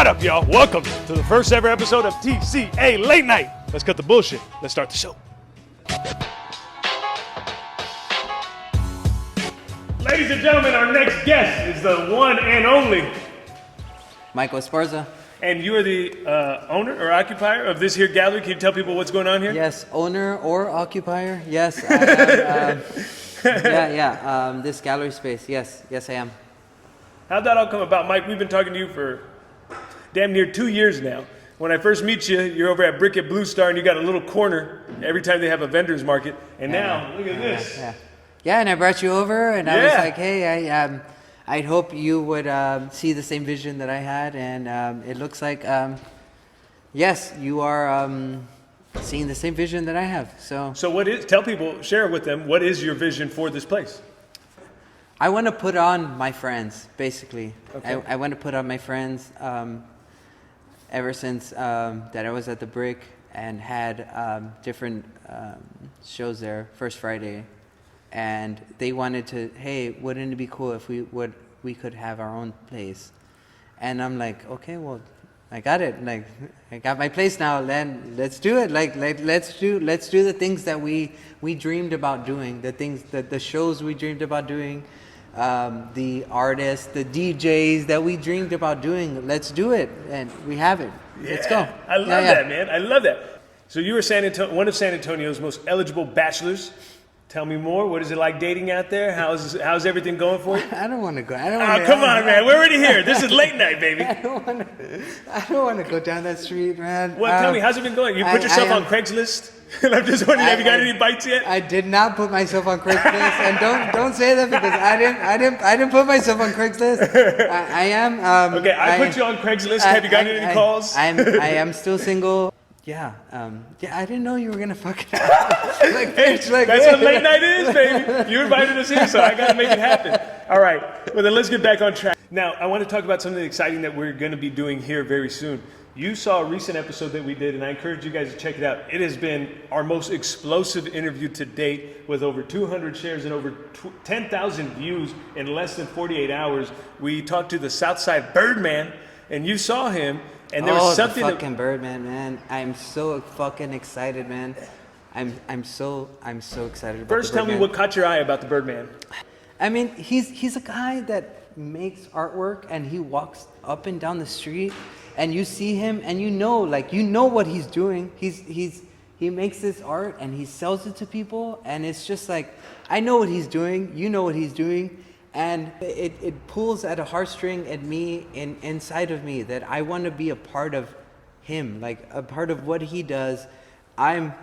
What up, y'all? Welcome to the first ever episode of TCA Late Night. Let's cut the bullshit. Let's start the show. Ladies and gentlemen, our next guest is the one and only Michael Esparza. And you are the owner or occupier of this here gallery. Can you tell people what's going on here? Yes, owner or occupier. Yes, I am. This gallery space. Yes, I am. How'd that all come about, Mike? We've been talking to you for damn near 2 years now. When I first meet you, you're over at Brick at Blue Star, and you got a little corner every time they have a vendor's market. And now, look at this. Yeah, and I brought you over, and I was like, hey, I hope you would see the same vision that I had, and it looks like, yes, you are seeing the same vision that I have. So what is? Tell people, share with them, what is your vision for this place? I want to put on my friends, basically. Okay. I want to put on my friends. Ever since that I was at the Brick and had different shows there, First Friday, and they wanted to, hey, wouldn't it be cool if we could have our own place? And I'm like, okay, well, I got it. Like, I got my place now. Then let's do it. Let's do the things that we dreamed about doing. The shows we dreamed about doing. The artists, the DJs that we dreamed about doing. Let's do it, and we have it. Yeah, let's go. I love that, man. I love that. So you were one of San Antonio's most eligible bachelors. Tell me more. What is it like dating out there? How's everything going for you? I don't want to go. Come on, man. We're already here. This is late night, baby. I don't want to go down that street, man. Well, tell me, how's it been going? You put yourself on Craigslist? And I'm just wondering, have you got any bites yet? I did not put myself on Craigslist, and don't say that because I didn't put myself on Craigslist. I am. Okay, I put you on Craigslist. Have you gotten any calls? I am still single. Yeah, I didn't know you were gonna fuck it up. That's what late night is, baby. You invited us here, so I gotta make it happen. All right, well then let's get back on track. Now, I want to talk about something exciting that we're gonna be doing here very soon. You saw a recent episode that we did, and I encourage you guys to check it out. It has been our most explosive interview to date, with over 200 shares and over 10,000 views in less than 48 hours. We talked to the Southside Birdman, and you saw him. And there was something the fucking Birdman, man. I'm so fucking excited, man. I'm so excited about First, tell me what caught your eye about the Birdman. I mean, he's a guy that makes artwork, and he walks up and down the street, and you see him, and you know what he's doing. He makes this art, and he sells it to people, and it's just like, I know what he's doing, you know what he's doing. And it pulls at a heartstring at me inside of me that I want to be a part of him, like a part of what he does. I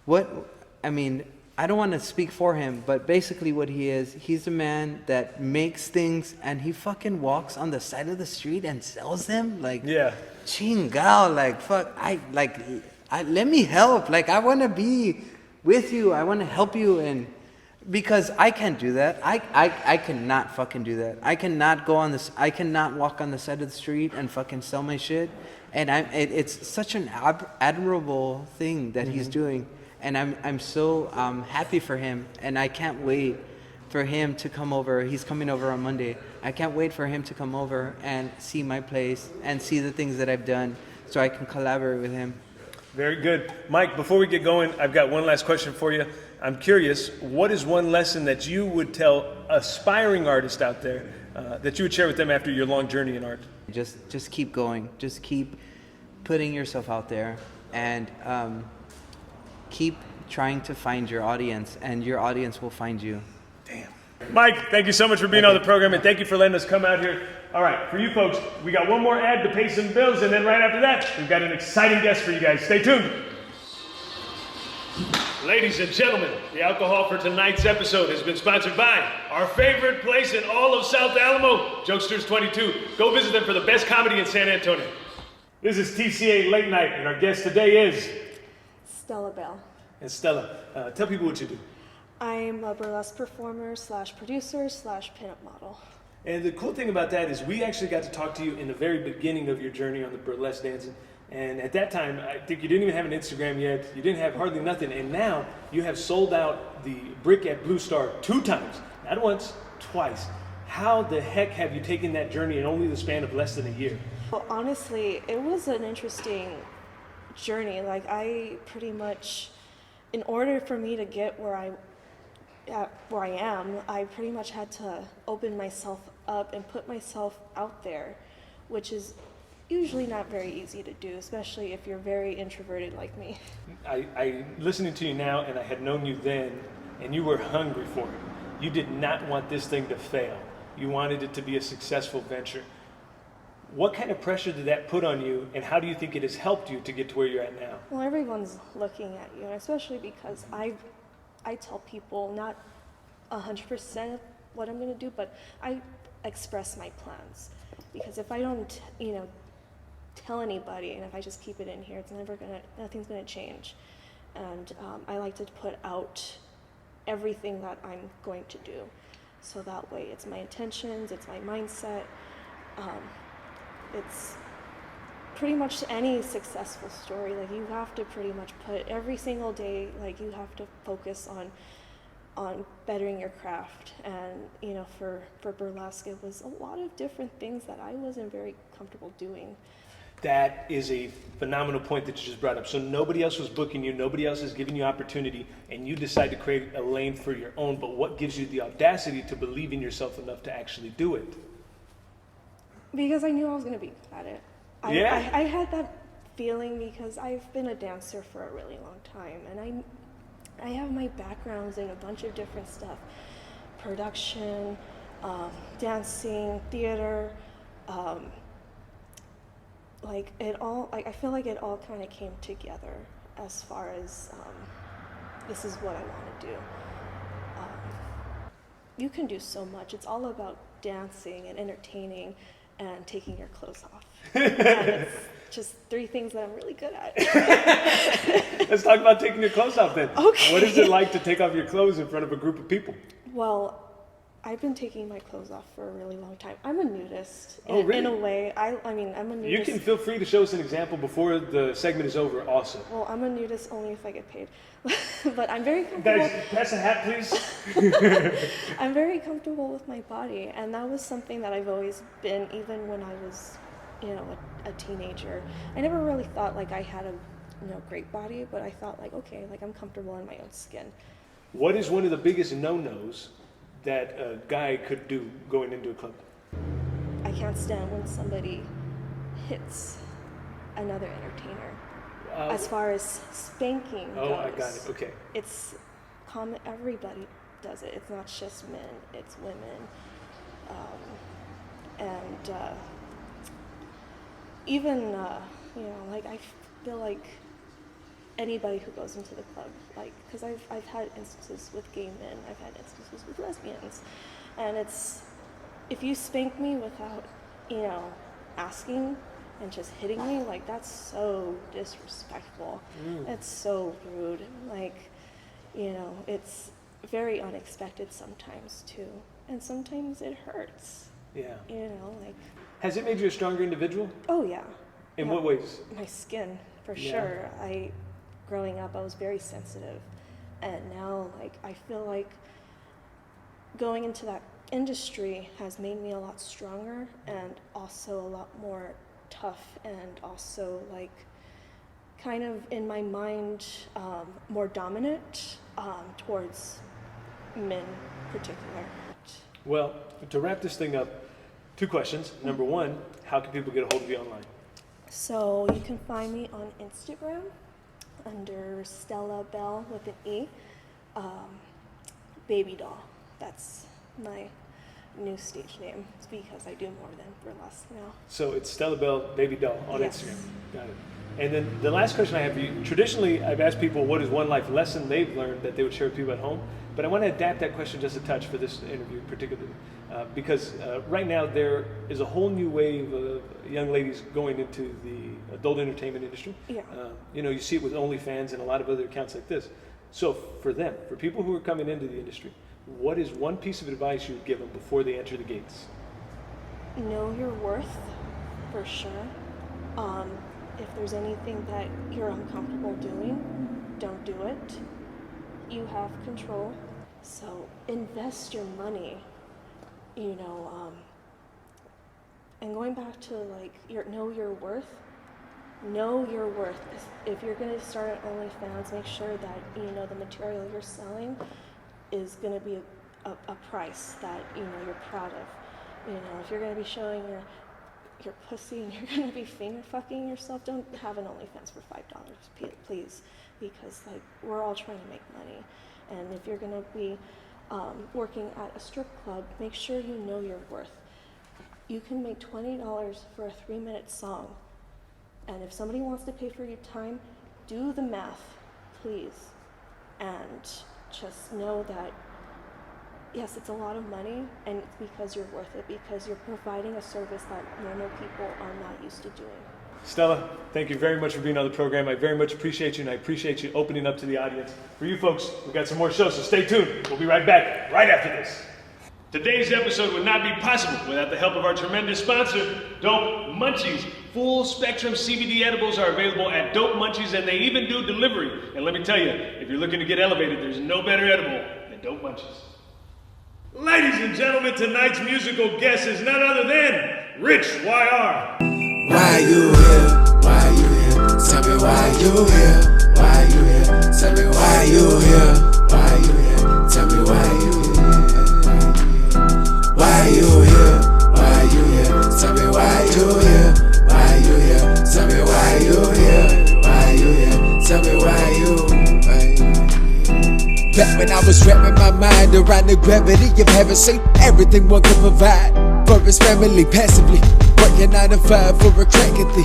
don't want to speak for him, but basically what he is, he's a man that makes things, and he fucking walks on the side of the street and sells them. Like, chingao, like, fuck, let me help. Like, I want to be with you. I want to help you, and because I can't do that. I cannot fucking do that. I cannot walk on the side of the street and fucking sell my shit. And it's such an admirable thing that he's doing. And I'm so happy for him. And I can't wait for him to come over. He's coming over on Monday. I can't wait for him to come over and see my place and see the things that I've done so I can collaborate with him. Very good. Mike, before we get going, I've got one last question for you. I'm curious, what is one lesson that you would tell aspiring artists out there that you would share with them after your long journey in art? Just keep going. Just keep putting yourself out there, and keep trying to find your audience, and your audience will find you. Damn. Mike, thank you so much for being on the program, and thank you for letting us come out here. All right, for you folks, we got one more ad to pay some bills, and then right after that, we've got an exciting guest for you guys. Stay tuned. Ladies and gentlemen, the alcohol for tonight's episode has been sponsored by our favorite place in all of South Alamo, Jokesters 22. Go visit them for the best comedy in San Antonio. This is TCA Late Night, and our guest today is Stella Bell. And Stella, tell people what you do. I'm a burlesque performer / producer / pinup model. And the cool thing about that is we actually got to talk to you in the very beginning of your journey on the burlesque dancing. And at that time, I think you didn't even have an Instagram yet. You didn't have hardly nothing. And now you have sold out the Brick at Blue Star 2 times. Not once, twice. How the heck have you taken that journey in only the span of less than a year? Well, honestly, it was an interesting journey. Like I pretty much, in order for me to get where I am, I pretty much had to open myself up and put myself out there, which is usually not very easy to do, especially if you're very introverted like me. I listening to you now, and I had known you then, and you were hungry for it. You did not want this thing to fail. You wanted it to be a successful venture. What kind of pressure did that put on you, and how do you think it has helped you to get to where you're at now? Well, everyone's looking at you, and especially because I tell people not 100% of what I'm going to do, but I express my plans. Because if I don't, tell anybody, and if I just keep it in here, nothing's going to change. And I like to put out everything that I'm going to do. So that way it's my intentions, it's my mindset, it's pretty much any successful story. Like you have to pretty much put every single day, like you have to focus on bettering your craft. And for burlesque, it was a lot of different things that I wasn't very comfortable doing. That is a phenomenal point that you just brought up. So nobody else was booking you, nobody else is giving you opportunity, and you decide to create a lane for your own. But what gives you the audacity to believe in yourself enough to actually do it? Because I knew I was going to be good at it. I had that feeling because I've been a dancer for a really long time, and I have my backgrounds in a bunch of different stuff: production, dancing, theater. I feel like it all kind of came together as far as this is what I want to do. You can do so much. It's all about dancing and entertaining and taking your clothes off. And it's just 3 things that I'm really good at. Let's talk about taking your clothes off then. Okay. What is it like to take off your clothes in front of a group of people? Well, I've been taking my clothes off for a really long time. I'm a nudist. Oh, really? In a way. I'm a nudist. You can feel free to show us an example before the segment is over also. Well, I'm a nudist only if I get paid. But I'm very comfortable. Guys, pass a hat, please. I'm very comfortable with my body, and that was something that I've always been, even when I was, a teenager. I never really thought like I had a, great body, but I thought like, okay, like I'm comfortable in my own skin. What is one of the biggest no-nos that a guy could do going into a club? I can't stand when somebody hits another entertainer. As far as spanking goes. Oh, I got it. Okay. It's common. Everybody does it. It's not just men. It's women. Even I feel like anybody who goes into the club, because I've had instances with gay men, I've had instances with lesbians, and it's, if you spank me without, asking and just hitting me, that's so disrespectful. It's so rude. It's very unexpected sometimes too, and sometimes it hurts. Yeah. Has it made you a stronger individual? Oh yeah. In what ways? My skin, for sure. Growing up, I was very sensitive, and now I feel like going into that industry has made me a lot stronger and also a lot more tough, and also kind of in my mind more dominant towards men in particular. Well, to wrap this thing up, 2 questions. Number 1, how can people get a hold of you online? So you can find me on Instagram under Stella Bell with an E, Baby Doll. That's my new stage name. It's because I do more than burlesque now. So it's Stella Bell Baby Doll on Yes. Instagram. Got it. And then the last question I have for you, traditionally I've asked people what is one life lesson they've learned that they would share with people at home, but I want to adapt that question just a touch for this interview particularly, because right now there is a whole new wave of young ladies going into the adult entertainment industry. Yeah. You see it with OnlyFans and a lot of other accounts like this. So for them, for people who are coming into the industry, what is one piece of advice you would give them before they enter the gates? Know your worth, for sure. If there's anything that you're uncomfortable doing, don't do it. You have control. So invest your money. And going back to like know your worth. Know your worth. If you're going to start at OnlyFans, make sure that the material you're selling is going to be a price that you're proud of. If you're going to be showing your pussy and you're going to be finger fucking yourself, don't have an OnlyFans for $5, please, because like we're all trying to make money. And if you're going to be working at a strip club, make sure you know your worth. You can make $20 for a 3-minute song. And if somebody wants to pay for your time, do the math, please. And just know that, yes, it's a lot of money, and it's because you're worth it, because you're providing a service that normal people are not used to doing. Stella, thank you very much for being on the program. I very much appreciate you, and I appreciate you opening up to the audience. For you folks, we've got some more shows, so stay tuned. We'll be right back right after this. Today's episode would not be possible without the help of our tremendous sponsor, Dope Munchies. Full spectrum CBD edibles are available at Dope Munchies, and they even do delivery. And let me tell you, if you're looking to get elevated, there's no better edible than Dope Munchies. Ladies and gentlemen, tonight's musical guest is none other than Rich YR. Why you here? Why you here? Tell me why you here? Why you here? Tell me why you here? Why you here? Tell me why you here? Why you here? Why you here? Tell me why you here? Why you here? Tell me why you here? Why you here? Tell me why you. Back when I was wrapping my mind around the gravity of heaven, see everything one could provide for his family passively, working 9 to 5 for a crack at the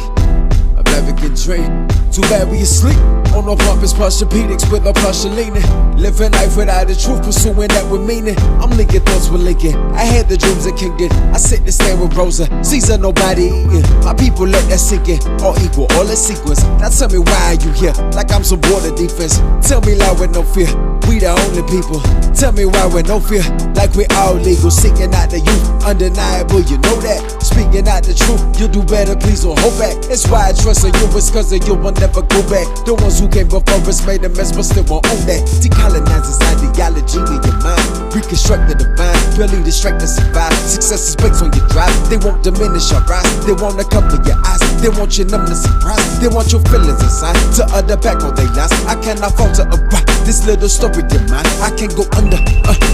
American dream. Too bad we asleep on no pompous Posturepedics with no partial leaning. Living life without the truth, pursuing that with meaning. I'm linking thoughts with Lincoln. I had the dreams of King did. I sit and stand with Rosa. Caesar, nobody eating. My people let that sink in. All equal, all in sequence. Now tell me why are you here? Like I'm some border defense. Tell me loud with no fear. We the only people. Tell me why with no fear. Like we all legal. Seeking out the youth. Undeniable, you know that. Speaking out the truth. You'll do better, please don't hold back. That's why I trust in you. It's cause of you will never go back. The ones who came before us made a mess, but still won't own that. Decolonize this ideology in your mind. Reconstruct the divine, really distract and survive. Success is based on your drive. They won't diminish your rise. They won't cover your eyes. They want your numb to surprise. They want your feelings inside. To other back all they lies. I cannot falter a rock. This little story of mine, I can't go under.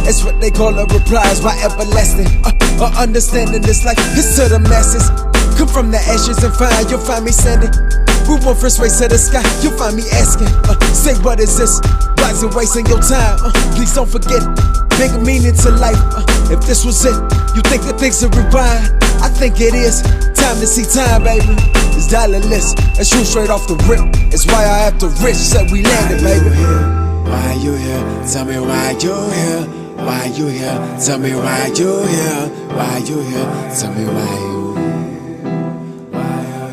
It's what they call a replies. Why everlasting? Understanding this life is to the masses. Come from the ashes and find, you'll find me standing. We won't first race to the sky, you'll find me asking. Say what is this? Why is it wasting your time? Please don't forget, bigger meaning to life. If this was it, you think that things will rewind? I think it is. Time to see time, baby. It's dollarless, it's true straight off the rip. It's why I have to rich, said we landed, baby. Why you here? Tell me why you here? Why you here? Tell me why you here? Why you here? Tell me why you here?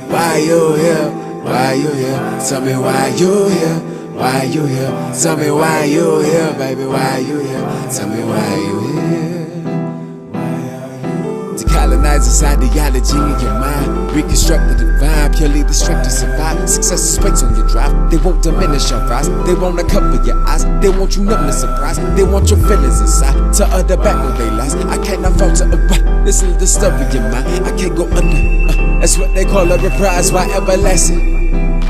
Why you here? Why you here? Tell me why you here? Why you here? Tell me why you here, baby. Why you here? Tell me why you here? Decolonize this ideology in your mind. Reconstruct the divine, purely the strength to survive. Success is based on your drive. They won't diminish your rise. They won't cover your eyes. They want you numb to surprise. They want your feelings inside. To other back when they lies. I cannot falter a right. This is the stuff in your mind. I can't go under. That's what they call a reprise. Why everlasting?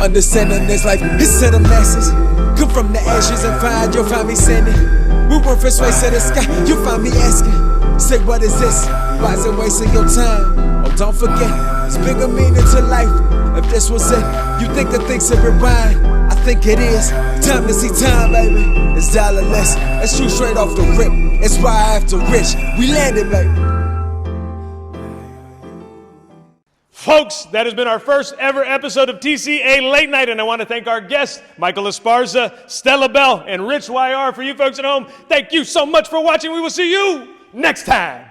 Understanding this life is to the masses. Come from the ashes and find, you'll find me standing. We won't first race to the sky, you'll find me asking. Say what is this? Why is it wasting your time? Oh, don't forget, it's bigger meaning to life. If this was it, you think that things will rewind? I think it is. Time to see time, baby. It's dollarless, it's true straight off the rip. It's why I have to rich. We landed, baby. Folks, that has been our first ever episode of TCA Late Night, and I want to thank our guests, Michael Esparza, Stella Bell, and Rich YR. For you folks at home, thank you so much for watching. We will see you next time.